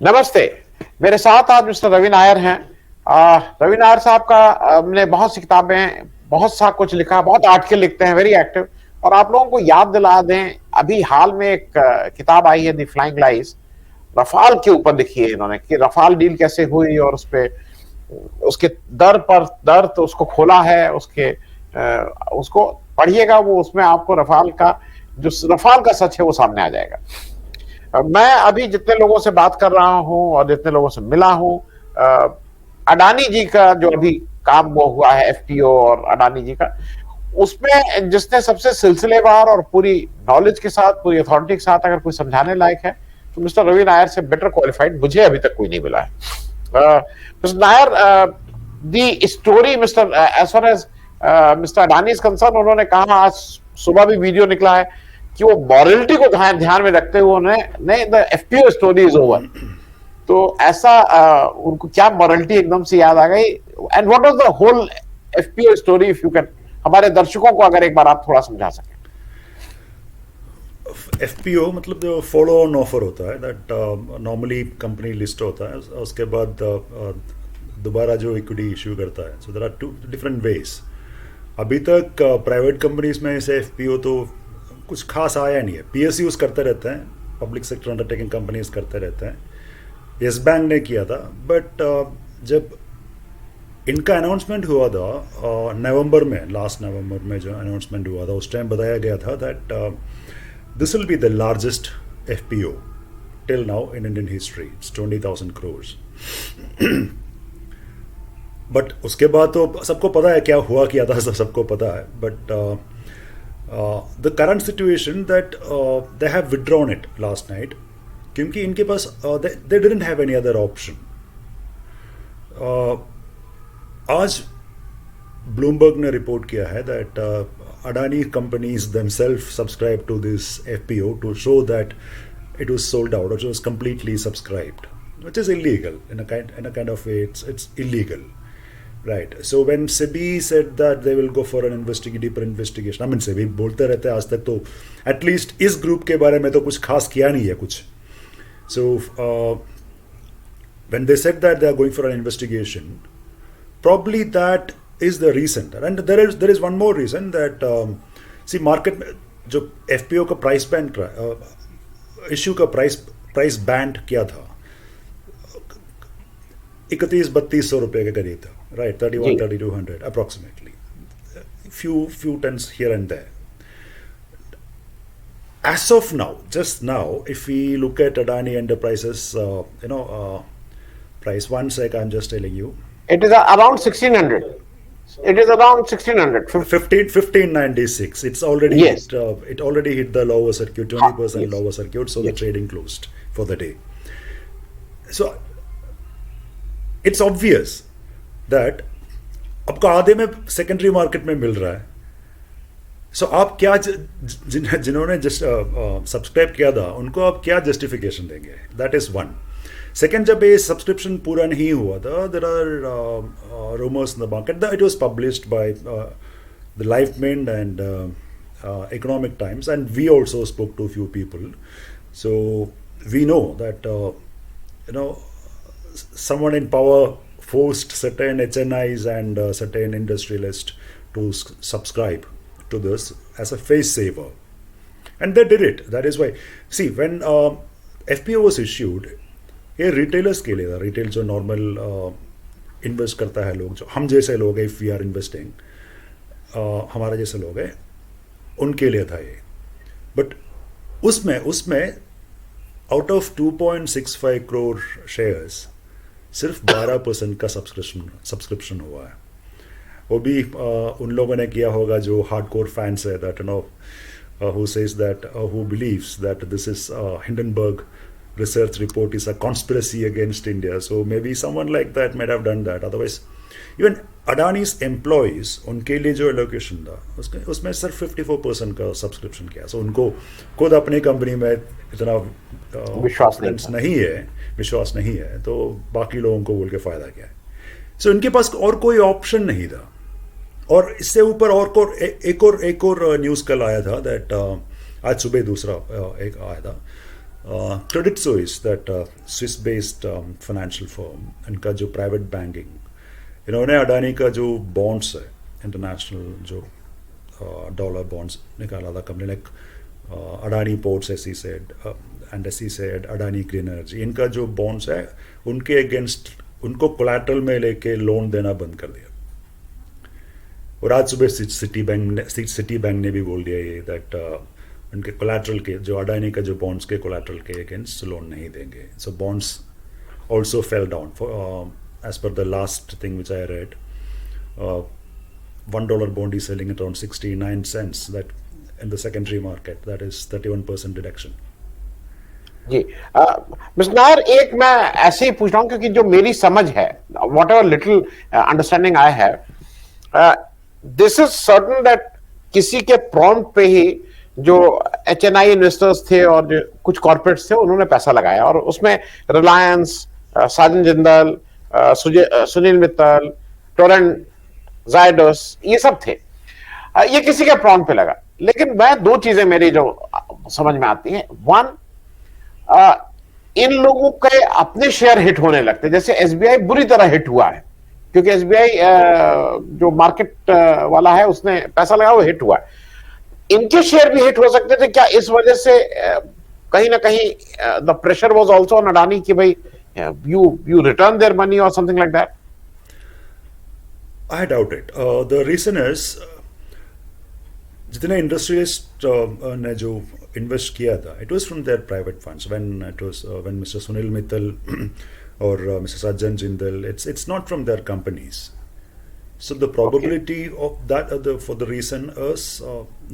नमस्ते। मेरे साथ आज मिस्टर रवि नायर हैं। रवि नायर साहब का ने बहुत सी किताबें, बहुत सा कुछ लिखा, बहुत आर्टिकल लिखते हैं, वेरी एक्टिव। और आप लोगों को याद दिला दें, अभी हाल में एक किताब आई है, द फ्लाइंग लाइज, रफाल के ऊपर लिखी है इन्होंने कि रफाल डील कैसे हुई और उस पे उसके दर पर दर तो उसको खोला है, उसको पढ़िएगा, वो उसमें आपको रफाल का जो रफाल का सच है वो सामने आ जाएगा। मैं अभी जितने लोगों से बात कर रहा हूं और जितने लोगों से मिला हूं, अडानी जी का जो अभी काम वो हुआ है, एफपीओ और अडानी जी का, उसमें जिसने सबसे सिलसिलेवार और पूरी नॉलेज के साथ, पूरी अथॉरिटी के साथ अगर कोई समझाने लायक है तो मिस्टर रवि नायर से बेटर क्वालिफाइड मुझे अभी तक कोई नहीं मिला है। Mister Nair, the story mister as far as mister Adani is concern, उन्होंने कहा, आज सुबह भी वीडियो निकला है कि वो मॉरलिटी को ध्यान में रखते हुए उन्होंने the FPO story is over. तो ऐसा उनको क्या मॉरलिटी एकदम से याद आ गई, and what was the whole FPO story, if you can हमारे दर्शकों को अगर एक बार आप थोड़ा समझा सकें। एफपीओ मतलब जो फॉलो ऑन ऑफर होता है, दैट नॉर्मली कंपनी लिस्ट होता है, उसके बाद दोबारा जो इक्विटी इश्यू करता है। So there are two different ways. अभी तक प्राइवेट कंपनीज में से एफपीओ तो कुछ खास आया नहीं है। पीएसयूज करते रहते हैं, पब्लिक सेक्टर अंडरटेकिंग कंपनीज करते रहते हैं। येस बैंक ने किया था, बट जब इनका अनाउंसमेंट हुआ था नवंबर में, लास्ट नवंबर में जो अनाउंसमेंट हुआ था, उस टाइम बताया गया था that this will be the largest FPO till now in Indian history. It's 20,000 crores। But उसके बाद तो सबको पता है क्या हुआ, किया था, सबको पता है। But the current situation that they have withdrawn it last night, क्योंकि इनके पास they didn't have any other option. आज ब्लूमबर्ग ने रिपोर्ट किया है that Adani companies themselves subscribed to this FPO to show that it was sold out, or it was completely subscribed, which is illegal in a kind of way. It's illegal, right? So when SEBI said that they will go for an deeper investigation, I mean SEBI बोलते रहते हैं, आज तक तो at least इस group के बारे में तो कुछ खास किया नहीं है कुछ। So when they said that they are going for an investigation, probably that is the reason. And there is one more reason that see market में जो FPO का प्राइस बैंड इश्यू का प्राइस बैंड क्या था, 31-32 रुपए के करीब था, right? 31-3200 approximately, few tens here and there. As of now, just now, if we look at Adani Enterprises, price, one sec, I'm just telling you. It is around 1600. It is around 1600. 1596. It's already Yes. it already hit the lower circuit, 20% Yes. lower circuit, so the Yes. trading closed for the day. So it's obvious that आपको आधे में secondary market में मिल रहा है। सो आप क्या जिन्होंने subscribe किया था उनको आप क्या जस्टिफिकेशन देंगे? That is one. सेकेंड, जब ये सब्सक्रिप्शन पूरा नहीं हुआ था, there are rumours in the market that it was published by the Livemint and Economic Times, and we also spoke to few people, so we know that someone in power forced certain HNIs and certain industrialists to subscribe to this as a face saver, and they did it. That is why, see, when FPO was issued, ये retailers के लिए था। Retail जो normal invest करता है, लोग जो हम जैसे लोग हैं, इफ़ वी आर इन्वेस्टिंग, हमारा जैसे लोग हैं, उनके लिए था ये। बट उसमें आउट ऑफ 2.65 crore शेयर्स सिर्फ 12% का सब्सक्रिप्शन हुआ है। वो भी उन लोगों ने किया होगा जो हार्डकोर फैंस है, that who says that who believes that this is Hindenburg research report is a conspiracy against India. So maybe someone like that might have done that. Otherwise, even Adani's employees, उनके लिए जो allocation था उसमें सिर्फ 54% का subscription किया। सो उनको खुद अपनी कंपनी में इतना विश्वास नहीं है, तो बाकी लोगों को बोल के फ़ायदा क्या है? सो इनके पास और कोई ऑप्शन नहीं था। और इससे ऊपर एक और न्यूज़ कल आया था दैट आज सुबह दूसरा एक आया था Credit Suisse, that Swiss based financial firm, इनका जो प्राइवेट बैंकिंग, इन्होंने अडानी का जो बॉन्ड्स है इंटरनेशनल, जो डॉलर बॉन्ड्स निकाला था company like Adani ports S said and S said Adani green energy, इनका जो बॉन्ड्स है उनके अगेंस्ट उनको कोलैटरल में लेके लोन देना बंद कर दिया. और आज सुबह सिटी बैंक ने भी बोल दिया ये दैट उनके कोलैटरल के जो अडानी का जो बॉन्ड्स के कोलैटरल के अगेंस्ट लोन नहीं देंगे. So bonds also fell down as per the last thing which I read. $1 bond is selling at around 69 cents. That in the secondary market, that is 31% reduction. जी mister Nair, एक मैं ऐसे ही पूछ रहा हूं क्योंकि जो मेरी समझ है, what ever little understanding I have, this is certain that किसी के प्रॉम्प्ट पे ही जो HNI इन्वेस्टर्स थे और जो कुछ कॉर्पोरेट्स थे उन्होंने पैसा लगाया, और उसमें रिलायंस, साजन जिंदल, सुनील मित्तल, टोरेंट, जायडस, ये सब थे. ये किसी के प्रॉम्प्ट पे लगा. लेकिन मैं दो चीजें मेरी जो समझ में आती हैं. वन, इन लोगों के अपने शेयर हिट होने लगते, जैसे SBI बुरी तरह हिट हुआ है क्योंकि SBI जो मार्केट वाला है उसने पैसा लगाया, वो हिट हुआ है. इनके शेयर भी हिट हो सकते थे क्या इस वजह से? कहीं ना कहीं the pressure was also on Adani कि भाई you return their money or something like that? I doubt it. The reason is जितने इंडस्ट्रियलिस्ट ने जो इन्वेस्ट किया था, it was from there private funds. When mister Sunil Mittal और mister Sajjan Jindal, it's not from their companies. So the probability of that for the reason is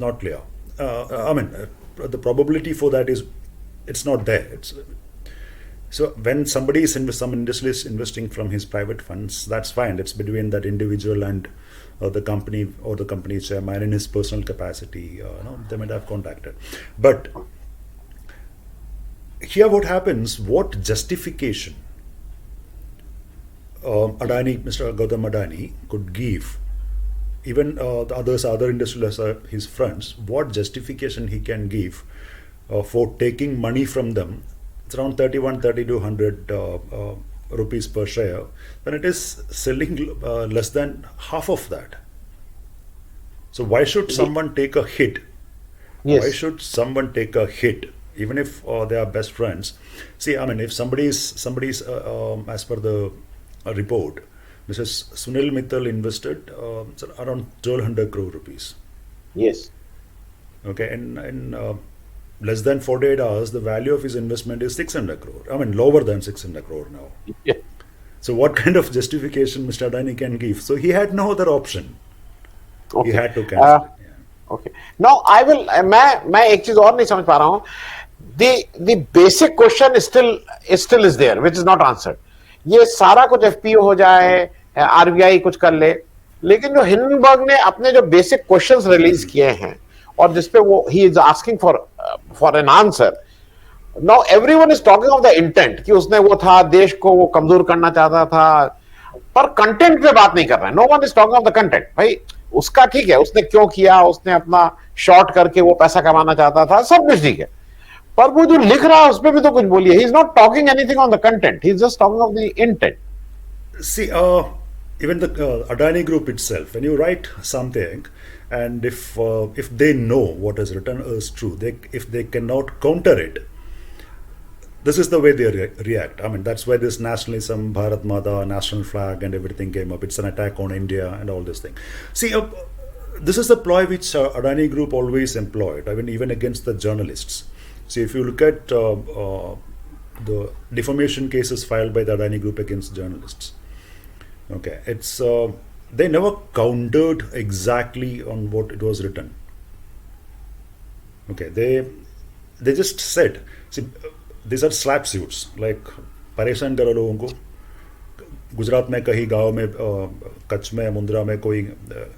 not clear. I mean, the probability for that is it's not there. So when somebody is some industrialist investing from his private funds, that's fine. It's between that individual and the company or the company chairman in his personal capacity. They might have contacted. But here what happens, what justification Mr. Gautam Adani could give, even the other industrialists, his friends, what justification he can give for taking money from them. It's around 3200 rupees per share, when it is selling less than half of that. So why should someone take a hit? Yes. Why should someone take a hit, even if they are best friends? See, I mean, if somebody's as per the report, Mrs. Sunil Mittal invested around 1200 crore rupees. Yes. Okay, and less than 48 hours, the value of his investment is 600 crore. I mean, lower than 600 crore now. Yeah. So what kind of justification Mr. Adani can give? So he had no other option. Okay. He had to cancel. Okay. Now I will. मैं एक चीज और नहीं समझ पा रहा हूँ. The basic question still is there, which is not answered. ये सारा कुछ FPO हो जाए, RBI कुछ कर ले, लेकिन जो हिंडनबर्ग ने अपने जो बेसिक क्वेश्चंस रिलीज किए हैं और जिसपे वो he is asking for an answer. Now everyone is talking of the intent कि उसने वो था, देश को वो कमजोर करना चाहता था, पर कंटेंट पे बात नहीं कर रहे हैं. No one is talking of the content. भाई उसका ठीक है, उसने क्यों किया, उसने अपना शॉर्ट करके वो पैसा कमाना चाहता था, सब कुछ ठीक है, पर वो जो लिख रहा है उस पर भी तो कुछ बोलिए. He is not talking anything on the content, he is just talking of the intent. See, even the Adani Group itself, when you write something, and if they know what is written is true, if they cannot counter it, this is the way they react. I mean, that's why this nationalism, Bharat Mata, national flag, and everything came up. It's an attack on India and all this thing. See, this is the ploy which Adani Group always employed. I mean, even against the journalists. See, if you look at the defamation cases filed by the Adani Group against journalists, okay, it's they never countered exactly on what it was written. Okay, they just said, see, these are slap suits, like परेशान करो लोगों को. गुजरात में कहीं गांव में, कच्छ में, मुंद्रा में कोई,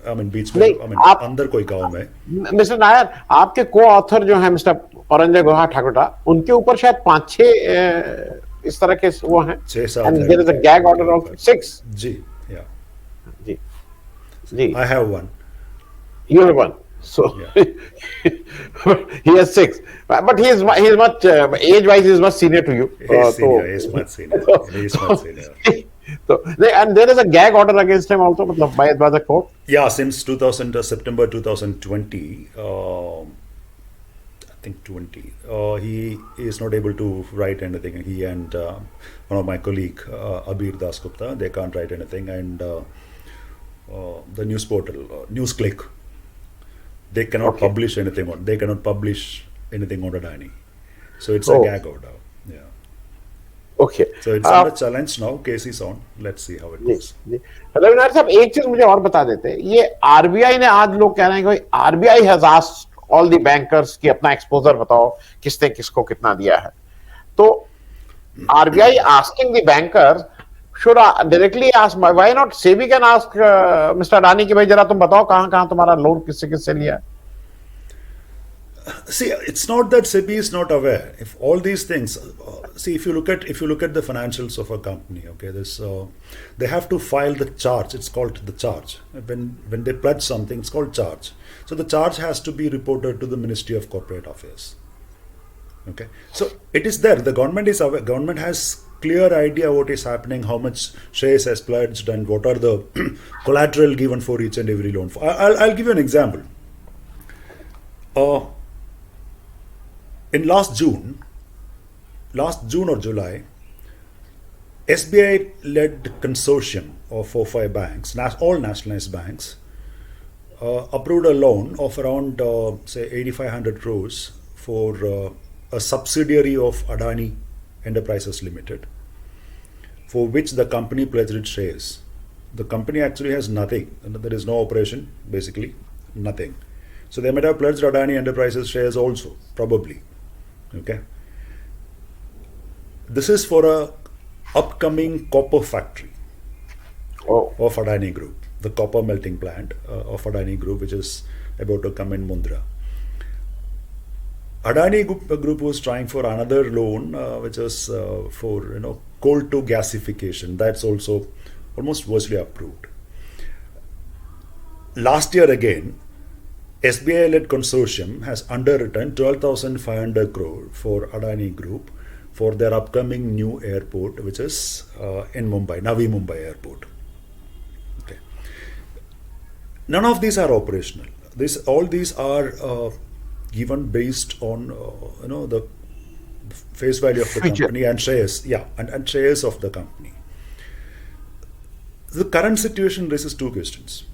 आई मीन बीच में, आई मीन अंदर कोई गांव में. मिस्टर नायर, आपके को ऑथर जो है मिस्टर औरंजय गुहा ठाकुर, उनके ऊपर शायद 5-6 इस तरह के वो हैं. 6-7 and there is a gag order of 6. Ji, yeah. Ji. I have one. You have one. So Yeah. he has six, but he is much age wise he is much senior to you. He's senior. So, He's much senior. so, He's much so, senior. and there is a gag order against him also, मतलब by the court. Yeah, since 2000 September 2020, I think 20, he is not able to write anything. He and one of my colleague Abir Das Gupta, they can't write anything, and the news portal NewsClick, they cannot Okay. publish anything on. They cannot publish anything on Adani. So it's a Oh, gag order. Yeah. okay. So it's Uh, under challenge now. Case is on. Let's see how it ji goes. जी रविनाथ साहब एक चीज मुझे और बता देते हैं ये RBI ने आज लोग कह रहे हैं कि RBI has asked all the bankers कि अपना एक्सपोजर बताओ किसने किसको कितना दिया है तो RBI asking the banker should directly ask why not SEBI can ask Mr. Adani कि भाई जरा तुम बताओ कहां कहां तुम्हारा लोन किससे किससे लिया है See, it's not that SEBI is not aware. If all these things, see, if you look at the financials of a company, okay, this they have to file the charge. It's called the charge. When they pledge something, it's called charge. So the charge has to be reported to the Ministry of Corporate Affairs. Okay, so it is there. The government is aware. Government has clear idea what is happening, how much shares has pledged, and what are the collateral given for each and every loan. I'll give you an example. Uh, in last June or July, SBI led consortium of 4-5 banks, all nationalized banks, approved a loan of around say 8,500 crores for a subsidiary of Adani Enterprises Limited, for which the company pledged its shares. The company actually has nothing. There is no operation, basically nothing. So they might have pledged Adani Enterprises shares also, probably. Okay. This is for a upcoming copper factory oh of Adani Group, the copper melting plant of Adani Group, which is about to come in Mundra. Adani Group was trying for another loan, which was for coal to gasification. That's also almost virtually approved. Last year again, SBI-led consortium has underwritten 12,500 crore for Adani Group for their upcoming new airport, which is in Mumbai, Navi Mumbai Airport. Okay. None of these are operational. All these are given based on the face value of the future company and shares. Yeah, and shares of the company. The current situation raises two questions.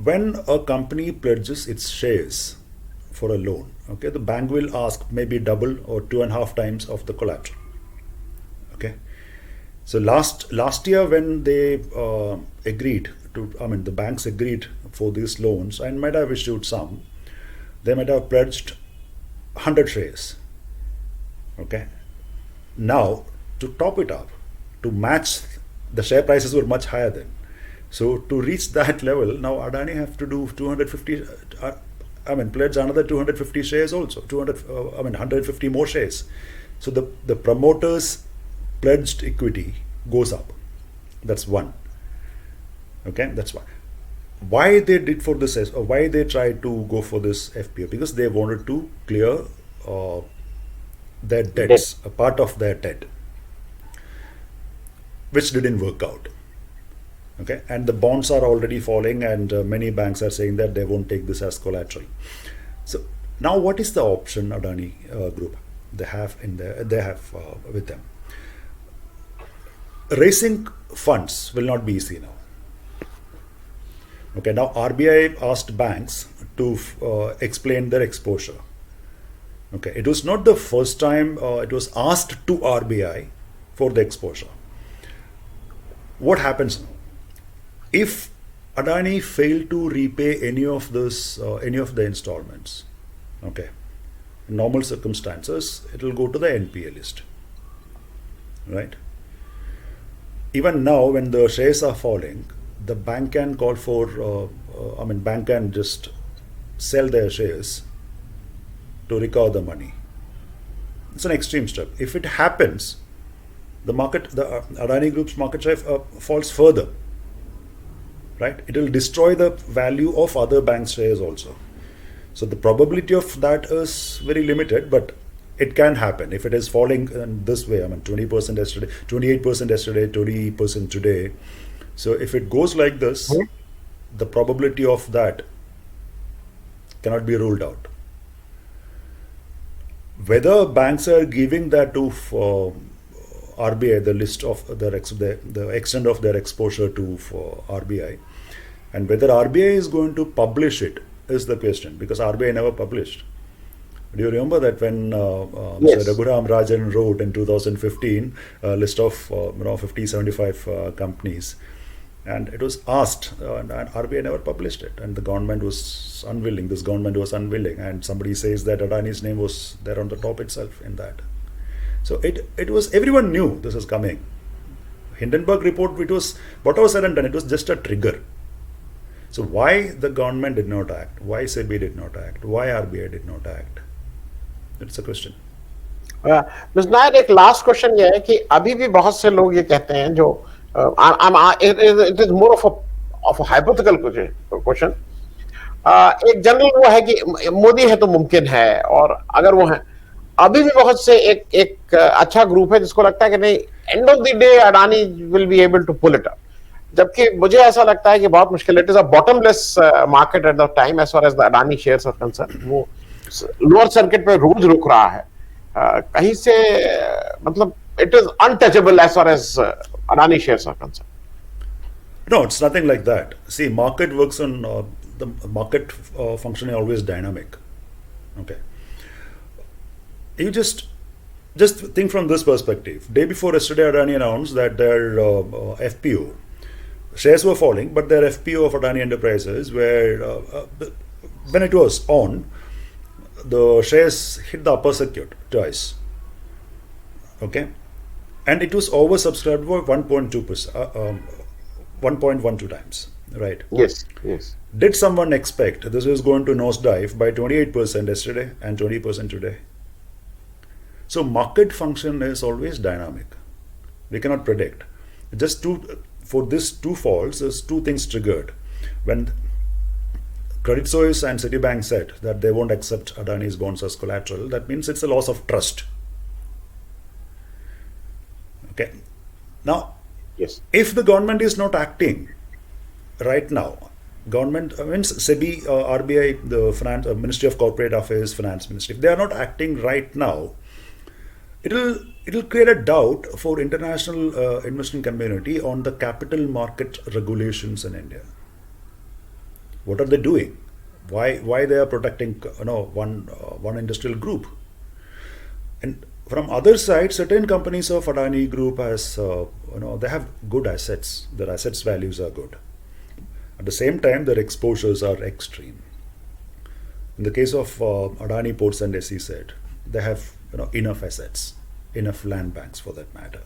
When a company pledges its shares for a loan, okay, the bank will ask maybe double or 2.5 times of the collateral. Okay, so last year when they agreed to, the banks agreed for these loans and might have issued some, they might have pledged 100 shares. Okay, now to top it up, to match, the share prices were much higher then. So to reach that level, now Adani have to do 250. Pledge another 250 shares also. 150 more shares. So the promoters' pledged equity goes up. That's one. Okay, that's one. Why they did for this, or why they tried to go for this FPO? Because they wanted to clear their debts, a part of their debt, which didn't work out. Okay, and the bonds are already falling, and many banks are saying that they won't take this as collateral. So now, what is the option Adani Group they have with them? Raising funds will not be easy now. Okay, now RBI asked banks to explain their exposure. Okay, it was not the first time it was asked to RBI for the exposure. What happens now? If Adani failed to repay any of the installments, okay, in normal circumstances, it will go to the NPA list, right? Even now, when the shares are falling, the bank can call for, bank can just sell their shares to recover the money. It's an extreme step. If it happens, the Adani Group's market share falls further. right? It will destroy the value of other bank shares also. So the probability of that is very limited, but it can happen if it is falling in this way. I mean, 20% yesterday, 28% yesterday, 20% today. So if it goes like this, the probability of that cannot be ruled out. Whether banks are giving that to RBI, the list of their the extent of their exposure to RBI, and whether RBI is going to publish it is the question, because RBI never published. Do you remember that when Yes. Mr. Raghuram Rajan wrote in 2015 a list of 50, 75 companies, and it was asked, and RBI never published it, and the government was unwilling. This government was unwilling, and somebody says that Adani's name was there on the top itself in that. So it was, everyone knew this was coming. Hindenburg report, it was whatever said and done, it was just a trigger. So why the government did not act? Why SEBI did not act? Why RBI did not act? It's a question. Mister Nair, एक last question ये है कि अभी भी बहुत से लोग ये कहते हैं जो it is more of hypothetical question, एक जनरल वो है कि मोदी है तो मुमकिन है, और अगर वो है, अभी भी बहुत से एक अच्छा ग्रुप है जिसको लगता है कि नहीं, end of the day Adani will be able to pull it up, जबकि मुझे ऐसा लगता है कि बहुत मुश्किल, it is a bottomless market at the time as far as the Adani shares are concern. वो लोअर सर्किट पे रोज रुक रहा है, कहीं से मतलब it is untouchable as far as Adani shares are concern. No, it's nothing like that. See, market works on the market function is always dynamic. Okay, you just think from this perspective. Day before yesterday, Adani announced that their FPO shares were falling, but their FPO of Adani Enterprises were when it was on, the shares hit the upper circuit twice. Okay, and it was oversubscribed for 1.2%. 1.12 times, right? Yes. Did someone expect this was going to nosedive by 28% yesterday and 20% today? So market function is always dynamic. We cannot predict. For this two falls, there's two things triggered. When Credit Suisse and Citibank said that they won't accept Adani's bonds as collateral, that means it's a loss of trust. Okay. Now, Yes. if the government is not acting right now, government means SEBI, RBI, the finance, Ministry of Corporate Affairs, Finance Ministry, if they are not acting right now, it'll create a doubt for international investment community on the capital market regulations in India. What are they doing? Why they are protecting one industrial group? And from other side, certain companies of Adani Group has, they have good assets. Their assets values are good. At the same time, their exposures are extreme. In the case of Adani Ports and SEZ, they have enough assets, enough land banks for that matter.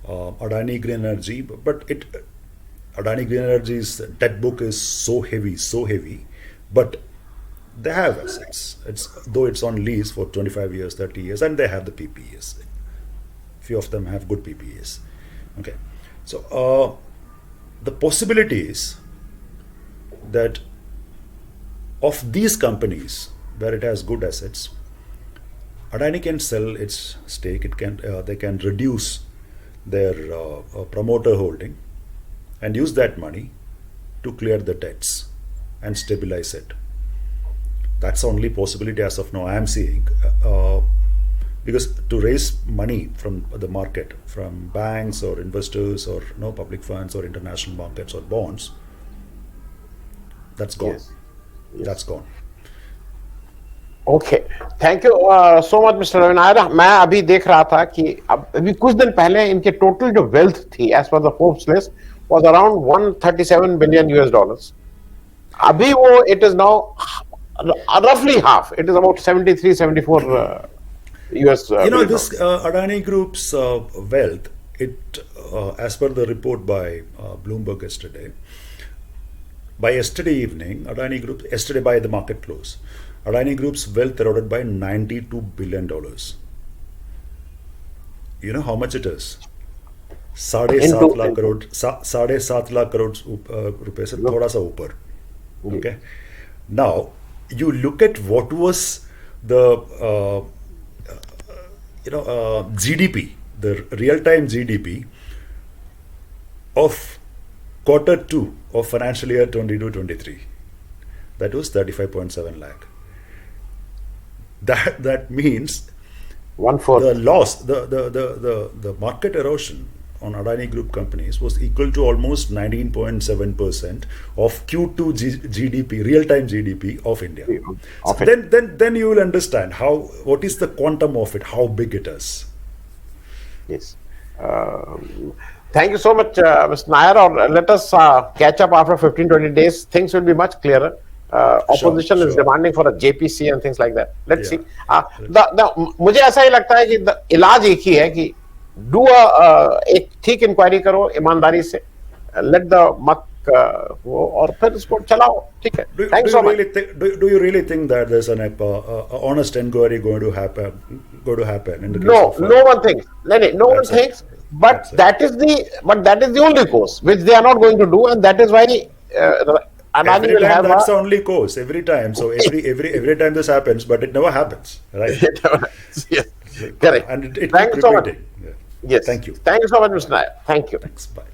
Adani Green Energy, but Adani Green Energy's debt book is so heavy, but they have assets. Though it's on lease for 25 years, 30 years, and they have the PPAs. Few of them have good PPAs. Okay, so the possibility is that of these companies where it has good assets, Adani can sell its stake. They can reduce their promoter holding and use that money to clear the debts and stabilize it. That's the only possibility as of now I am seeing, because to raise money from the market, from banks or investors or public funds or international markets or bonds, that's gone. Yes. That's gone. Okay, thank you so much mister Ravi Nair. मैं अभी देख रहा था कि अभी कुछ दिन पहले इनके टोटल जो वेल्थ थी as per the Forbes list was around 137 billion US dollars. अभी वो it is now roughly half. It is about 73, 74 US. This Adani Group's wealth, as per the report by Bloomberg yesterday, by yesterday evening, Adani Group, yesterday by the market close, Adani Group's wealth eroded by $92 billion. You know how much it is? ₹7.5 lakh crore, ₹7.5 lakh crore रुपए से थोड़ा सा ऊपर. Okay. Now you look at what was the GDP, the real-time GDP of Q2 of financial year 22-23. That was 35.7 lakh. That means 1/4. the loss, the market erosion on Adani Group companies was equal to almost 19.7% of Q2 GDP, real-time GDP of India. Of So then you will understand what is the quantum of it, how big it is. Yes. Thank you so much, Mr. Nair. Or let us catch up after 15-20 days. Things will be much clearer. Opposition is sure. demanding for a JPC and things like that. Let's Yeah. see. मुझे ऐसा ही लगता है कि इलाज एक ही है कि do एक ठीक इंक्वायरी करो ईमानदारी से, लेट द मक वो, और फिर इसको चलाओ. ठीक है. Do Thanks you so much. really do you really think that there's an honest inquiry going to happen in the case No, of no one thinks. No one That's it. thinks. But That's it. that is the only course which they are not going to do, and that is why Adani Every will time have that's the only course. Every time. So every time this happens, but it never happens, right? Yes, correct. And it Thank keeps you so much. repeating. Yeah. Yes. Thank you. Thank you so much, Mr. Nair. Thank you. Thanks. Bye.